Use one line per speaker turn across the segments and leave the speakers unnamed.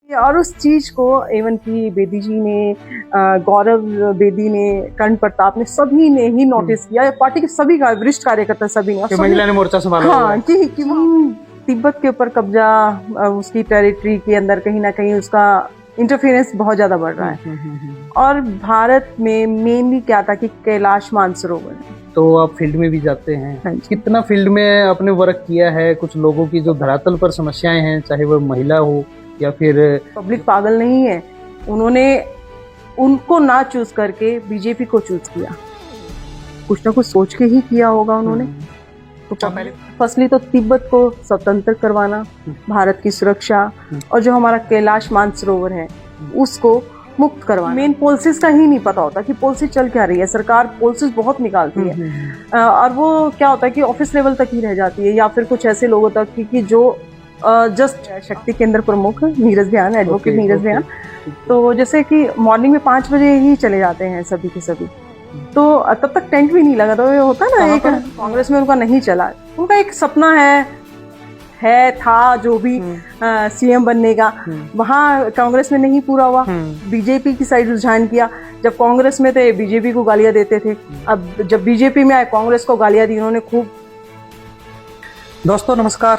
और उस चीज को एवन की बेदी जी ने, गौरव बेदी ने, कर्ण प्रताप ने, सभी ने ही नोटिस किया। पार्टी के सभी वरिष्ठ कार्यकर्ता सभी ने,
महिला ने मोर्चा संभाला।
हाँ, कि तिब्बत के ऊपर कब्जा, उसकी टेरिटरी के अंदर कहीं ना कहीं उसका इंटरफेरेंस बहुत ज्यादा बढ़ रहा है। और भारत में मेनली क्या था कि कैलाश मानसरोवर है।
तो आप फील्ड में भी जाते हैं, कितना फील्ड में आपने वर्क किया है? कुछ लोगों की जो धरातल पर समस्याएं हैं, चाहे वो महिला हो या फिर
पब्लिक पागल नहीं है, उन्होंने उनको ना चूज करके बीजेपी को चूज किया। कुछ ना कुछ सोच के ही किया होगा उन्होंने। तो फसली तो तिब्बत को स्वतंत्र करवाना, भारत की सुरक्षा, और जो हमारा कैलाश मानसरोवर है उसको मुक्त करवाना। मेन पॉलिसीज का ही नहीं पता होता कि पॉलिसी चल क्या रही है। सरकार पॉलिसीज बहुत निकालती है और वो क्या होता है कि ऑफिस लेवल तक ही रह जाती है, या फिर कुछ ऐसे लोगों तक कि जो जस्ट शक्ति केंद्र प्रमुख नीरज ध्यान, एडवोकेट नीरज ध्यान, तो जैसे कि मॉर्निंग में 5 बजे ही चले जाते हैं सभी के सभी, तो तब तक टेंट भी नहीं लगा। तो ये होता ना, एक कांग्रेस में उनका नहीं चला। उनका एक सपना है था जो भी सीएम बनने का, वहाँ कांग्रेस में नहीं पूरा हुआ, बीजेपी की साइड रुझान किया। जब कांग्रेस में थे बीजेपी को गालियां देते थे, अब जब बीजेपी में आए कांग्रेस को गालियां दी उन्होंने खूब।
दोस्तों नमस्कार।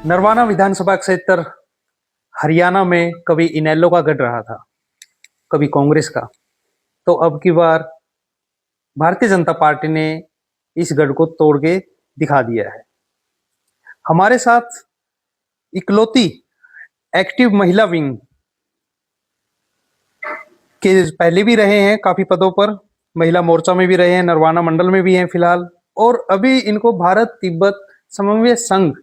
नरवाना विधानसभा क्षेत्र हरियाणा में कभी इनेलो का गढ़ रहा था, कभी कांग्रेस का, तो अब की बार भारतीय जनता पार्टी ने इस गढ़ को तोड़ के दिखा दिया है। हमारे साथ इकलौती एक्टिव महिला विंग के पहले भी रहे हैं काफी पदों पर, महिला मोर्चा में भी रहे हैं, नरवाना मंडल में भी हैं फिलहाल, और अभी इनको भारत तिब्बत समन्वय संघ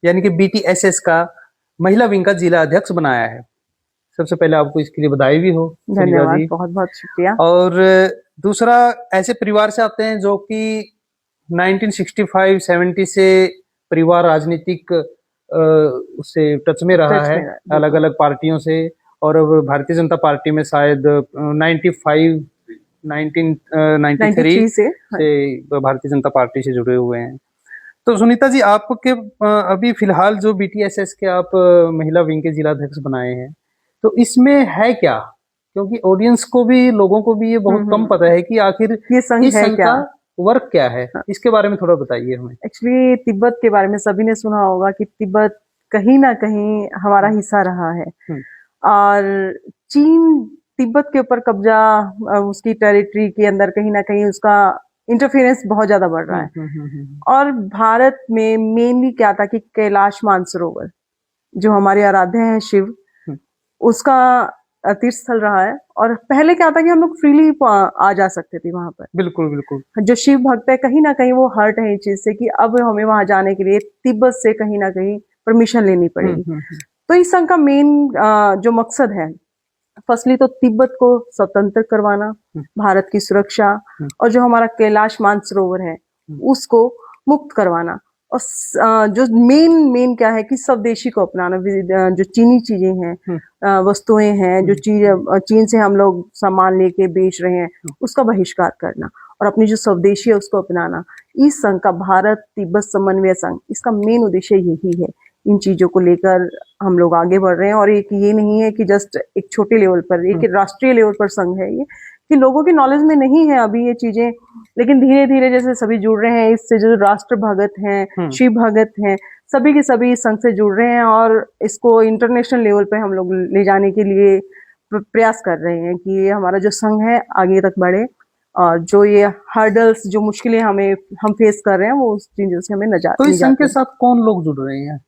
यानी कि BTSS का महिला विंग का जिला अध्यक्ष बनाया है। सबसे पहले आपको इसके लिए बधाई भी हो।
धन्यवाद, बहुत बहुत शुक्रिया।
और दूसरा, ऐसे परिवार से आते हैं जो कि 1965-70 से परिवार राजनीतिक उससे टच में रहा है, अलग अलग पार्टियों से, और अब भारतीय जनता पार्टी में शायद 1993 से भारतीय जनता पार्टी से जुड़े हुए हैं। तो सुनीता जी, आपके अभी फिलहाल जो BTSS के आप महिला विंग के जिलाध्यक्ष बनाए हैं, तो इसमें है क्या? क्योंकि ऑडियंस को भी, लोगों को भी ये बहुत कम पता है कि आखिर
ये संघ
इस संघ का वर्क क्या है। इसके बारे में थोड़ा बताइए हमें।
एक्चुअली तिब्बत के बारे में सभी ने सुना होगा कि तिब्बत कहीं ना कहीं हमारा हिस्सा रहा है, और चीन तिब्बत के ऊपर कब्जा, उसकी टेरिटरी के अंदर कहीं ना कहीं उसका इंटरफेरेंस बहुत ज्यादा बढ़ रहा है। और भारत में मेनली क्या था कि कैलाश मानसरोवर जो हमारे आराध्य है शिव, उसका तीर्थ स्थल रहा है। और पहले क्या था कि हम लोग फ्रीली आ जा सकते थे वहां पर।
बिल्कुल बिल्कुल।
जो शिव भक्त है कहीं ना कहीं वो हर्ट है इस चीज से कि अब हमें वहां जाने के लिए तिब्बत से कहीं ना कहीं परमिशन लेनी पड़ेगी। तो इस संघ का मेन जो मकसद है, फसली तो तिब्बत को स्वतंत्र करवाना, भारत की सुरक्षा, और जो हमारा कैलाश मानसरोवर है उसको मुक्त करवाना। और जो मेन क्या है कि स्वदेशी को अपनाना। जो चीनी चीजें हैं, वस्तुएं हैं, जो चीन से हम लोग सामान लेके बेच रहे हैं, उसका बहिष्कार करना और अपनी जो स्वदेशी है उसको अपनाना। इस संघ का, भारत तिब्बत समन्वय संघ, इसका मेन उद्देश्य यही है। इन चीजों को लेकर हम लोग आगे बढ़ रहे हैं। और एक ये नहीं है कि जस्ट एक छोटे लेवल पर, एक राष्ट्रीय लेवल पर संघ है ये, कि लोगों की नॉलेज में नहीं है अभी ये चीजें, लेकिन धीरे धीरे जैसे सभी जुड़ रहे हैं इससे, जो राष्ट्र भगत हैं, शिव भगत हैं, सभी के सभी इस संघ से जुड़ रहे हैं और इसको इंटरनेशनल लेवल पे हम लोग ले जाने के लिए प्रयास कर रहे हैं कि ये हमारा जो संघ है आगे तक बढ़े, और जो ये हर्डल्स, जो मुश्किलें हम फेस कर रहे हैं, वो उस चीजों से हमें निजात।
तो इस संघ के साथ कौन लोग जुड़ रहे हैं,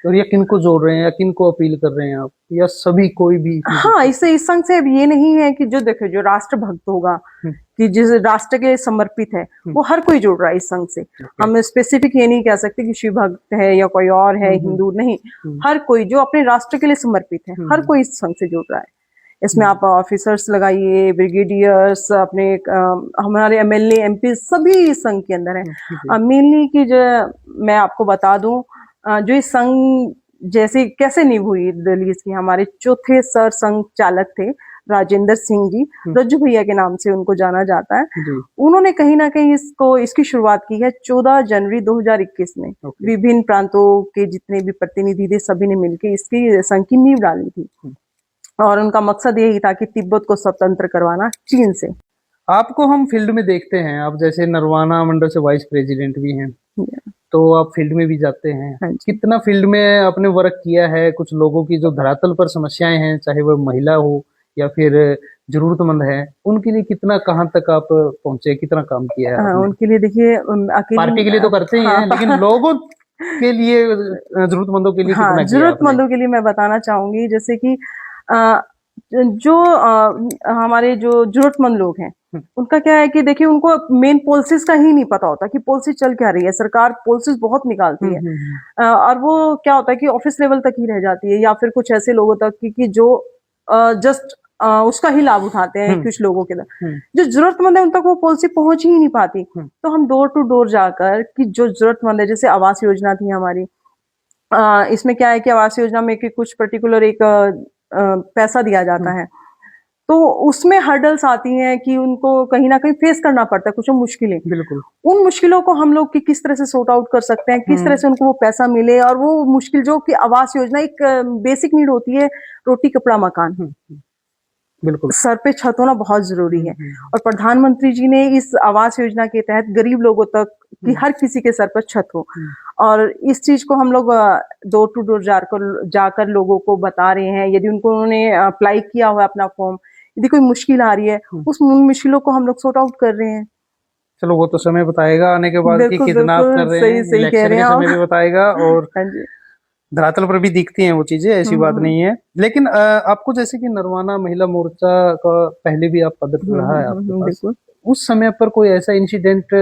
और ये किनको जोड़ रहे हैं, या किनको अपील कर रहे हैं आप, या सभी कोई भी?
हाँ, इस संघ से ये नहीं है कि जो देखो, जो राष्ट्र भक्त होगा, कि जिस राष्ट्र के लिए समर्पित है, वो हर कोई जुड़ रहा है इस संघ से। हम स्पेसिफिक ये नहीं कह सकते कि शिव भक्त है या कोई और है, हिंदू नहीं, हर कोई जो अपने राष्ट्र के लिए समर्पित है, हर कोई इस संघ से जुड़ रहा है। इसमें आप ऑफिसर्स लगाइए, ब्रिगेडियर्स, अपने हमारे MLA MP सभी इस संघ के अंदर है। मेनली की जो मैं आपको बता दूं, जो इस संघ जैसे कैसे नींव हुई दिल्ली की, हमारे चौथे सर संघ चालक थे राजेंद्र सिंह जी, रज्जू भैया के नाम से उनको जाना जाता है।
जी।
उन्होंने कहीं ना कहीं इसकी शुरुआत की है 14 जनवरी 2021 में।
ओके।
विभिन्न प्रांतों के जितने भी प्रतिनिधि थे सभी ने मिलकर इसकी संघ की नींव डाली थी और उनका मकसद यही था कि तिब्बत को स्वतंत्र करवाना चीन से।
आपको हम फील्ड में देखते हैं, आप जैसे नरवाना मंडल से वाइस प्रेसिडेंट भी हैं, तो आप फील्ड में भी जाते हैं।
हाँ जी।
कितना फील्ड में आपने वर्क किया है? कुछ लोगों की जो धरातल पर समस्याएं हैं, चाहे वह महिला हो या फिर जरूरतमंद है, उनके लिए कितना, कहाँ तक आप पहुंचे, कितना काम किया है आपने?
उनके लिए देखिए अकेले
पार्टी के लिए तो करते ही हैं, लेकिन लोगों के लिए, जरूरतमंदों के लिए कितना किया आपने?
जरूरतमंदों के लिए मैं बताना चाहूंगी, जैसे कि जो हमारे जो जरूरतमंद लोग हैं उनका क्या है कि देखिए उनको मेन पॉलिसीज का ही नहीं पता होता कि पॉलिसी चल क्या रही है। सरकार पॉलिसीज बहुत निकालती है और वो क्या होता है कि ऑफिस लेवल तक ही रह जाती है या फिर कुछ ऐसे लोगों तक कि जो जस्ट उसका ही लाभ उठाते हैं कुछ लोगों के तक। जो जरूरतमंद है उन तक वो पॉलिसी पहुंच ही नहीं पाती। तो हम डोर टू डोर जाकर कि जो जरूरतमंद है, जैसे आवास योजना थी हमारी, इसमें क्या है कि आवास योजना में कि कुछ पर्टिकुलर एक पैसा दिया जाता है, तो उसमें हर्डल्स आती हैं कि उनको कहीं ना कहीं फेस करना पड़ता है कुछ मुश्किलें।
बिल्कुल।
उन मुश्किलों को हम लोग की किस तरह से सॉर्ट आउट कर सकते हैं, किस तरह से उनको वो पैसा मिले, और वो मुश्किल जो कि आवास योजना एक बेसिक नीड होती है, रोटी कपड़ा मकान,
बिल्कुल,
सर पे छत होना बहुत जरूरी है। और प्रधानमंत्री जी ने इस आवास योजना के तहत गरीब लोगों तक कि हर किसी के सर पर छत हो, और इस चीज को हम लोग डोर टू डोर जाकर लोगों को बता रहे हैं। यदि उन्होंने अप्लाई किया हुआ अपना फॉर्म, यदि कोई मुश्किल आ रही है, उस मुश्किलों को हम लोग सॉर्ट आउट कर रहे हैं।
चलो वो तो समय बताएगा आने के बाद कि कितना आप कर रहे हैं,
सही कह रहे हैं,
समय भी बताएगा, और धरातल पर भी दिखती हैं वो चीजें, ऐसी बात नहीं है। लेकिन आपको जैसे कि नरवाना महिला मोर्चा का पहले भी आप पद रहा है आपके पास, उस समय पर कोई ऐसा इंसिडेंट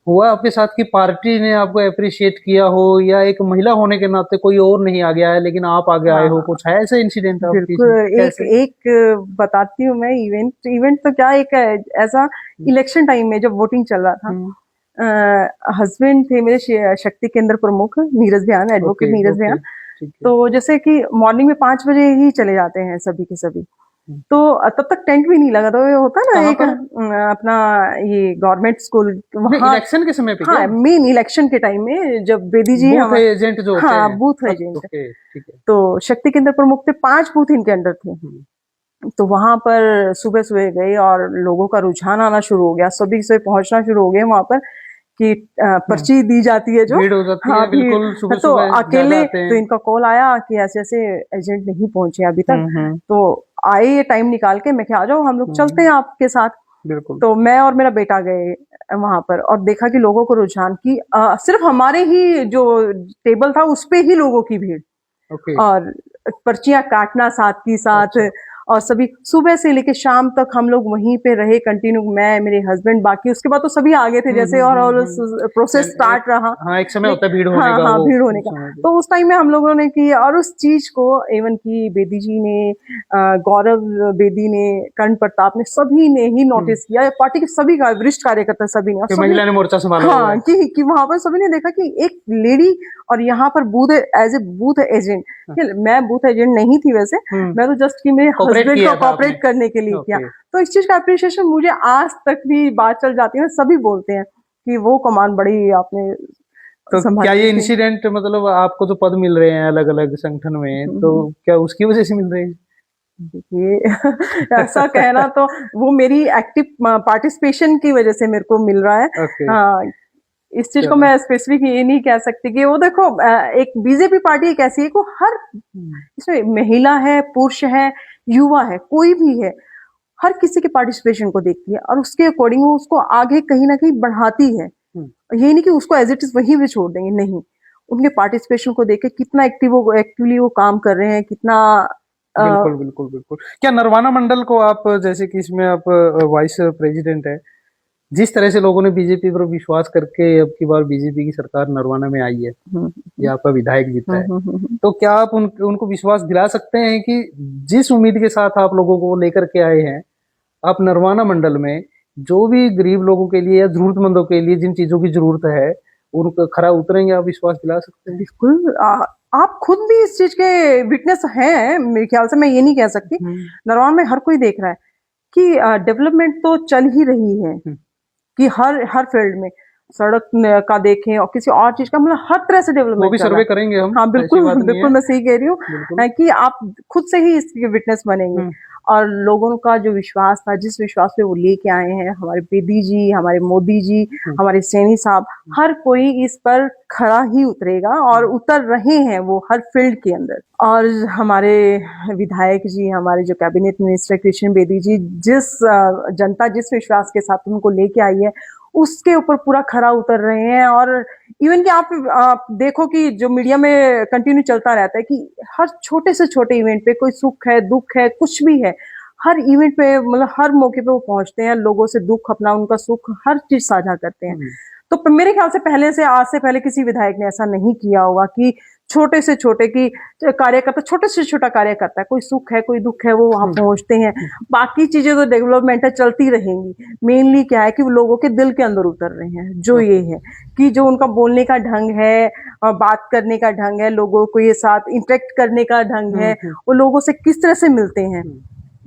हुआ आपके साथ कि पार्टी ने आपको अप्रिशिएट किया हो, या एक महिला होने के नाते कोई और नहीं आ गया है लेकिन आप आगे आए हो, कुछ है ऐसा इंसिडेंट?
एक बताती हूँ मैं। इवेंट तो क्या, एक ऐसा इलेक्शन टाइम में जब वोटिंग चल रहा था, हस्बैंड थे मेरे शक्ति केंद्र प्रमुख नीरज भैया, एडवोकेट नीरज भैया। तो जैसे कि मॉर्निंग में 5 बजे ही चले जाते हैं सभी के सभी, तो तब तक टेंट भी नहीं लगा। तो ये होता ना एक अपना ये गवर्नमेंट स्कूल
इलेक्शन के समय पे,
हाँ मेन इलेक्शन के टाइम में, जब बेदी जी
बूथ एजेंट जो होते हैं,
बूथ एजेंट, तो शक्ति केंद्र प्रमुख थे, 5 बूथ इनके अंडर थे। तो वहां पर सुबह सुबह गए और लोगों का रुझान आना शुरू हो गया, सभी से पहुंचना शुरू हो गए वहां पर कि पर्ची दी जाती है, जो
भीड़ हो जाती है, बिल्कुल सुबह
तो अकेले तो इनका कॉल आया कि ऐसे ऐसे एजेंट नहीं पहुंचे अभी तक। तो आए ये टाइम निकाल के, मैं क्या आ जाओ हम लोग चलते हैं आपके साथ।
बिल्कुल।
तो मैं और मेरा बेटा गए वहां पर और देखा कि लोगों को रुझान की सिर्फ हमारे ही जो टेबल था उस पे ही लोगों की भीड़, और पर्चियां काटना साथ की साथ। और सभी सुबह से लेके शाम तक हम लोग वहीं पे रहे कंटिन्यू, मैं, मेरे हस्बैंड, बाकी उसके बाद तो सभी आ गए थे जैसे, और प्रोसेस स्टार्ट रहा।
हाँ, एक समय होता है भीड़ होने का।
भीड़ होने का। तो उस टाइम में हम लोगों ने की, और उस चीज को एवन की बेदी जी ने, गौरव बेदी ने, कर्ण प्रताप ने, सभी ने ही नोटिस किया, पार्टी के सभी का वरिष्ठ कार्यकर्ता सभी ने,
महिला ने मोर्चा संभाला।
हाँ, कि वहां पर सभी ने देखा कि एक लेडी, और यहाँ पर booth as a booth agent, मैं बूथ एजेंट नहीं थी वैसे, मैं तो जस्ट कि मेरे हस्बैंड को कोऑपरेट करने के लिए किया। तो इस चीज का अप्रिशिएशन मुझे आज तक भी बात चल जाती है, सभी बोलते हैं कि वो कमान बड़ी आपने।
तो क्या ये इंसिडेंट, मतलब आपको जो पद मिल रहे हैं अलग अलग संगठन में, तो क्या उसकी वजह से मिल रहे हैं?
देखिए ऐसा कहना तो वो मेरी एक्टिव पार्टिसिपेशन की वजह से मेरे को मिल रहा है। हाँ, इस चीज को मैं स्पेसिफिक ये नहीं कह सकती कि वो देखो, एक बीजेपी पार्टी एक ऐसी है को हर, इसमें महिला है, पुरुष है, युवा है, कोई भी है, हर किसी के पार्टिसिपेशन को देखती है और उसके अकॉर्डिंग वो उसको आगे कहीं ना कहीं बढ़ाती है। ये नहीं कि उसको एज इट इज वहीं भी छोड़ देंगे, नहीं, उनके पार्टिसिपेशन को देख के कितना एक्टिवली वो काम कर रहे हैं, कितना।
बिल्कुल बिल्कुल बिल्कुल। क्या नरवाना मंडल को आप, जैसे कि इसमें आप वाइस प्रेसिडेंट है, जिस तरह से लोगों ने बीजेपी पर विश्वास करके अब की बार बीजेपी की सरकार नरवाना में आई है, या आपका विधायक जीता है, तो क्या आप उनको विश्वास दिला सकते हैं कि जिस उम्मीद के साथ आप लोगों को लेकर के आए हैं, आप नरवाना मंडल में जो भी गरीब लोगों के लिए या जरूरतमंदों के लिए जिन चीजों की जरूरत है उनको खरा उतरेंगे? आप विश्वास दिला सकते हैं?
बिल्कुल, आप खुद भी इस चीज के विटनेस हैं, मेरे ख्याल से, मैं ये नहीं कह सकती। नरवान में हर कोई देख रहा है कि डेवलपमेंट तो चल ही रही है, कि हर फील्ड में, सड़क का देखें और किसी और चीज का, मतलब हर तरह से
वो
डेवलपमेंट
भी सर्वे करेंगे हम।
हाँ बिल्कुल बिल्कुल, मैं सही कह रही
बिल्कुल।
हूँ कि आप खुद से ही इसके विटनेस बनेंगे। और लोगों का जो विश्वास था, जिस विश्वास पे वो लेके आए हैं, हमारे बेदी जी, हमारे मोदी जी, हमारे सैनी साहब, हर कोई इस पर खड़ा ही उतरेगा और उतर रहे हैं वो हर फील्ड के अंदर। और हमारे विधायक जी, हमारे जो कैबिनेट मिनिस्टर कृष्ण बेदी जी, जिस जनता जिस विश्वास के साथ उनको लेके आई है, उसके ऊपर पूरा खरा उतर रहे हैं। और इवन कि आप देखो कि जो मीडिया में कंटिन्यू चलता रहता है कि हर छोटे से छोटे इवेंट पे, कोई सुख है, दुख है, कुछ भी है, हर इवेंट पे, मतलब हर मौके पे वो पहुंचते हैं, लोगों से दुख अपना, उनका सुख, हर चीज साझा करते हैं। तो मेरे ख्याल से आज से पहले किसी विधायक ने ऐसा नहीं किया होगा कि छोटे से छोटे की कार्यकर्ता, छोटे से छोटा कार्य करता है, कोई सुख है, कोई दुख है, वो वहां पहुंचते हैं। बाकी चीजें तो डेवलपमेंट है, चलती रहेंगी। मेनली क्या है कि वो लोगों के दिल के अंदर उतर रहे हैं। जो ये है कि जो उनका बोलने का ढंग है, बात करने का ढंग है, लोगों को ये साथ इंटरेक्ट करने का ढंग है, वो लोगों से किस तरह से मिलते हैं,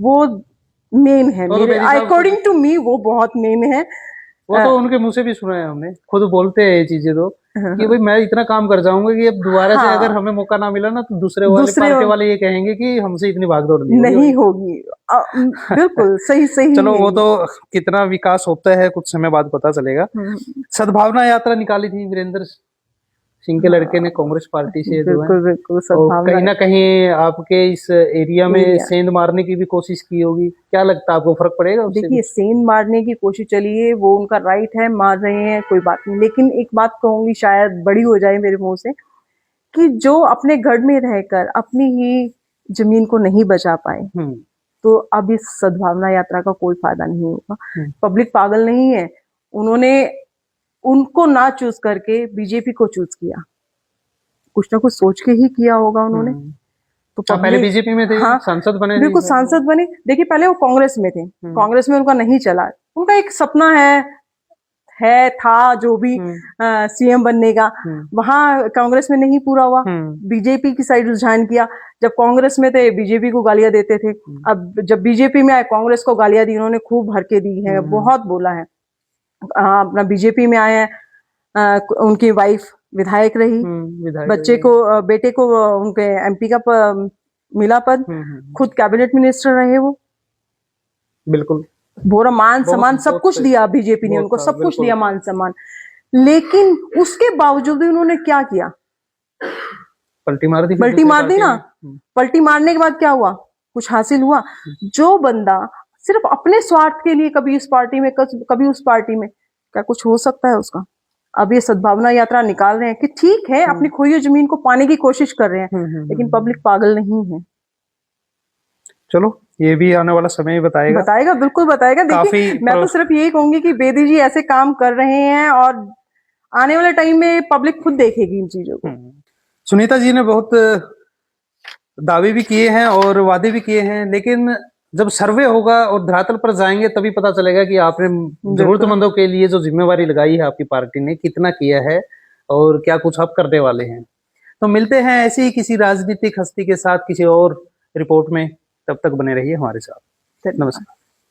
वो मेन है मेरे अकॉर्डिंग टू मी, वो बहुत मेन है।
वो तो उनके मुंह से भी सुना है हमने, खुद बोलते हैं ये चीजें तो, कि भाई मैं इतना काम कर जाऊंगा कि अब दोबारा से अगर हमें मौका ना मिला ना, तो दूसरे पार्टी वाले ये कहेंगे कि हमसे इतनी भागदौड़
नहीं होगी। बिल्कुल सही सही।
चलो वो तो कितना विकास होता है कुछ समय बाद पता चलेगा। सद्भावना यात्रा निकाली थी वीरेंद्र सिंह के लड़के ने कांग्रेस पार्टी से,
बिल्कुल बिल्कुल,
और कहीं ना कहीं आपके इस एरिया में सेंध मारने की भी कोशिश की होगी, क्या लगता है आपको, फर्क पड़ेगा?
देखिए, सेंध मारने की कोशिश चलिए, वो उनका राइट है, मार रहे हैं, कोई बात नहीं। लेकिन एक बात कहूंगी, शायद बड़ी हो जाए मेरे मुंह से, कि जो अपने गढ़ में रहकर अपनी ही जमीन को नहीं बचा पाए, तो अब इस सद्भावना यात्रा का कोई फायदा नहीं होगा। पब्लिक पागल नहीं है, उन्होंने उनको ना चूज करके बीजेपी को चूज किया, कुछ ना कुछ सोच के ही किया होगा उन्होंने। तो
पहले बीजेपी में थे, हाँ, सांसद बने,
बिल्कुल सांसद बने। देखिए, पहले वो कांग्रेस में थे, कांग्रेस में उनका नहीं चला, उनका एक सपना था जो भी सीएम बनने का, वहां कांग्रेस में नहीं पूरा हुआ, बीजेपी की साइड रुझान किया। जब कांग्रेस में थे, बीजेपी को गालियां देते थे, अब जब बीजेपी में आए, कांग्रेस को गालियां दी, उन्होंने खूब भर के दी है, बहुत बोला है। अपना बीजेपी में आए हैं, उनकी वाइफ विधायक रही, बेटे को उनके एमपी का मिला पद, खुद कैबिनेट मिनिस्टर रहे वो,
बिल्कुल
पूरा मान सम्मान सब कुछ दिया बीजेपी ने उनको, सब कुछ दिया, मान सम्मान। लेकिन उसके बावजूद भी उन्होंने क्या किया?
पलटी मार दी
ना। पलटी मारने के बाद क्या हुआ? कुछ हासिल हुआ? जो बंदा सिर्फ अपने स्वार्थ के लिए कभी इस पार्टी में, कभी उस पार्टी में, क्या कुछ हो सकता है उसका? अब ये सद्भावना यात्रा निकाल रहे हैं कि ठीक है, अपनी खोई हुई जमीन को पाने की कोशिश कर रहे हैं, लेकिन पब्लिक पागल नहीं है।
चलो, ये भी आने वाला समय बताएगा,
बिल्कुल बताएगा। देखिए, मैं तो सिर्फ यही कहूंगी कि बेदी जी ऐसे काम कर रहे हैं और आने वाले टाइम में पब्लिक खुद देखेगी इन चीजों को।
सुनीता जी ने बहुत दावे भी किए हैं और वादे भी किए हैं, लेकिन जब सर्वे होगा और धरातल पर जाएंगे तभी पता चलेगा कि आपने जरूरतमंदों के लिए जो जिम्मेवारी लगाई है आपकी पार्टी ने, कितना किया है और क्या कुछ आप करने वाले हैं। तो मिलते हैं ऐसे ही किसी राजनीतिक हस्ती के साथ किसी और रिपोर्ट में, तब तक बने रहिए हमारे साथ। नमस्कार।